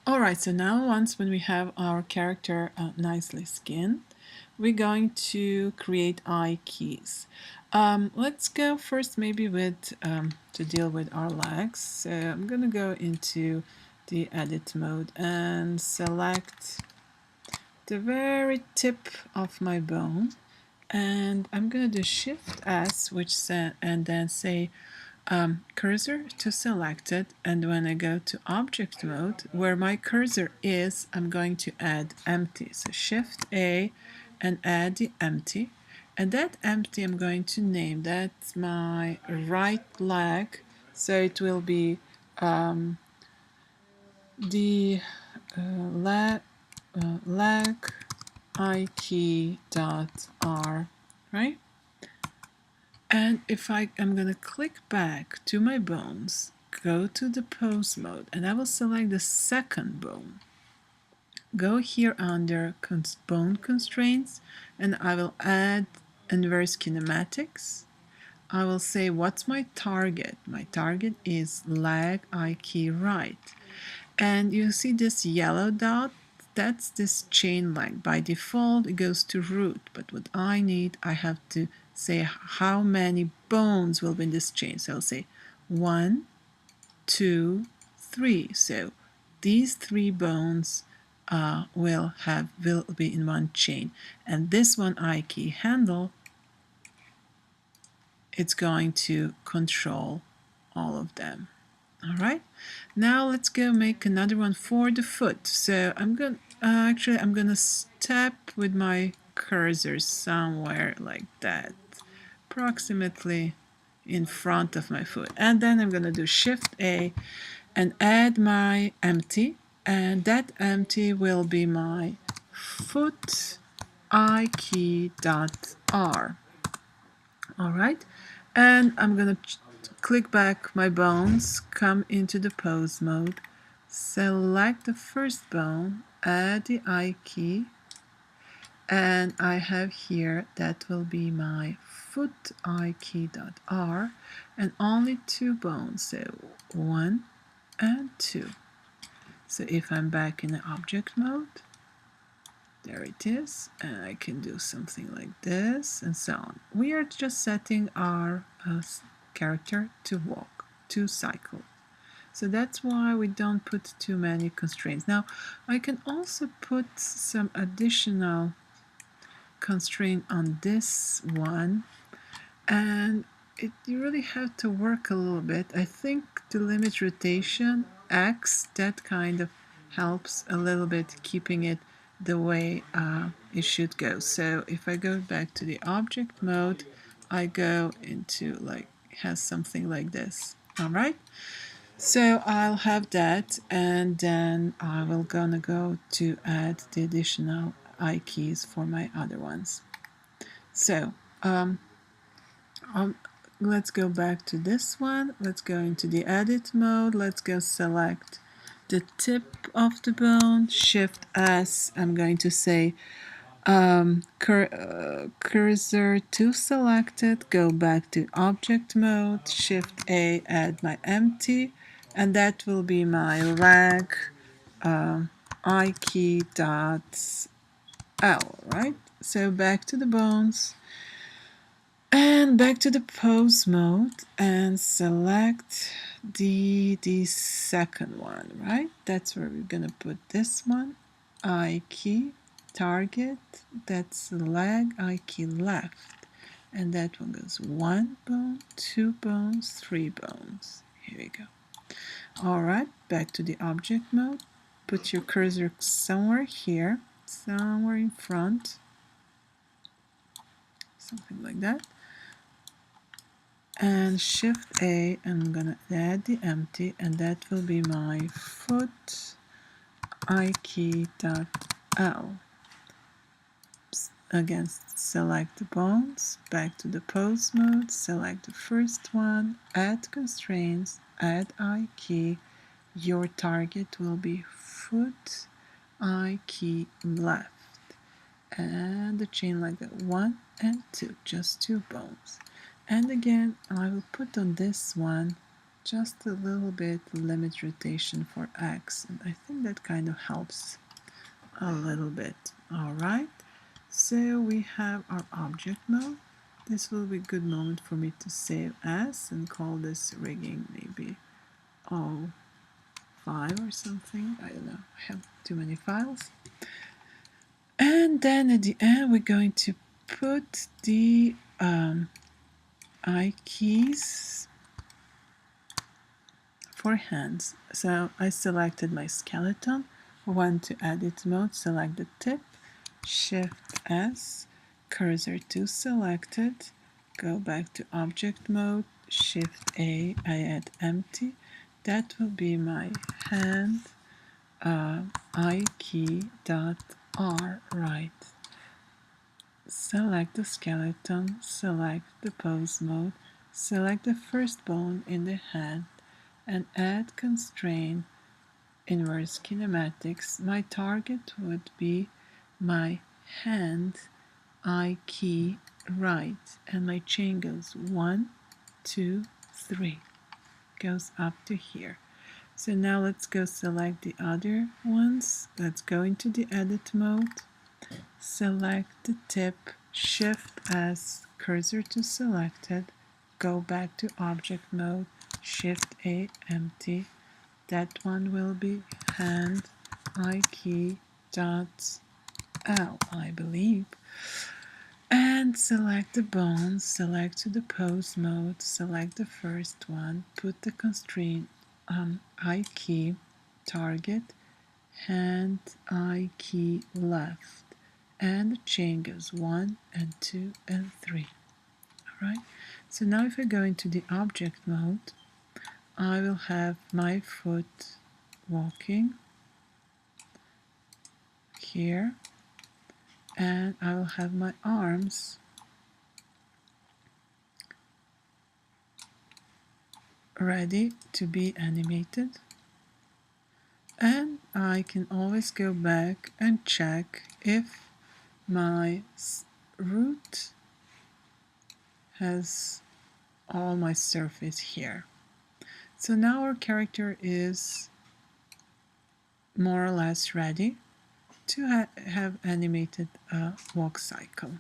Alright, so now once when we have our character nicely skinned, we're going to create eye keys. Let's go first maybe with to deal with our legs. So I'm going to go into the edit mode and select the very tip of my bone, and I'm going to do Shift S, and then say cursor to selected, and when I go to object mode, where my cursor is, I'm going to add empty. So Shift A and add the empty, and that empty I'm going to name, that's my right leg, so it will be the leg ikey dot r, right? And if I'm going to click back to my bones, go to the pose mode, and I will select the second bone. Go here under bone constraints, and I will add inverse kinematics. I will say what's my target. My target is leg eye key right. And you see this yellow dot? That's this chain length. By default, it goes to root, but what I need, I have to say how many bones will be in this chain. So I'll say 1, 2, 3. So these 3 bones will be in one chain. And this one eye key handle, it's going to control all of them. All right, now let's go make another one for the foot. So I'm gonna step with my cursor somewhere like that, approximately in front of my foot, and then I'm gonna do Shift A and add my empty, and that empty will be my foot eye key dot r. All right, and I'm gonna click back my bones, come into the pose mode, select the first bone, add the eye key, and I have here, that will be my foot eye key dot r, and only 2 bones, so 1 and 2. So if I'm back in the object mode, there it is, and I can do something like this and so on. We are just setting our character to walk, to cycle. So that's why we don't put too many constraints. Now I can also put some additional constraint on this one, and you really have to work a little bit. I think the limit rotation X, that kind of helps a little bit, keeping it the way it should go. So if I go back to the object mode, I go into has something like this. All right, so I'll have that, and then I will gonna go to add the additional eye keys for my other ones. So let's go back to this one. Let's go into the edit mode. Let's go select the tip of the bone, Shift S. I'm going to say cursor to selected, go back to object mode, Shift A, add my empty, and that will be my leg eye key dot L, right? So back to the bones, and back to the pose mode, and select the second one, right? That's where we're gonna put this one, eye key, target, that's leg, eye key left, and that one goes 1 bone, 2 bones, 3 bones. Here we go. All right, back to the object mode. Put your cursor somewhere here, somewhere in front, something like that. And Shift A, I'm gonna add the empty, and that will be my foot eye key dot L. Again, select the bones, back to the pose mode, select the first one, add constraints, add eye key. Your target will be foot eye key left, and the chain like that, 1 and 2, just 2 bones. And again, I will put on this one just a little bit limit rotation for X, and I think that kind of helps a little bit. All right, so we have our object mode. This will be a good moment for me to save as and call this rigging maybe O5 or something. I don't know, I have too many files. And then at the end we're going to put the I keys for hands. So I selected my skeleton, went to edit mode, select the tip, Shift S, cursor to selected, go back to object mode, Shift A, I add empty. That will be my hand I key dot R, right. Select the skeleton, select the pose mode, select the first bone in the hand, and add constraint inverse kinematics. My target would be my hand I key right, and my chain goes 1, 2, 3, goes up to here. So now let's go select the other ones. Let's go into the edit mode, select the tip, Shift S, cursor to selected, go back to object mode, Shift A, empty. That one will be hand I key dot L, I believe. And select the bones, select to the pose mode, select the first one, put the constraint I key, target, hand I key left, and the chain goes 1 and 2 and 3. Alright, so now if I go into the object mode, I will have my foot walking here, and I will have my arms ready to be animated, and I can always go back and check if my root has all my surface here. So now our character is more or less ready to have animated walk cycle.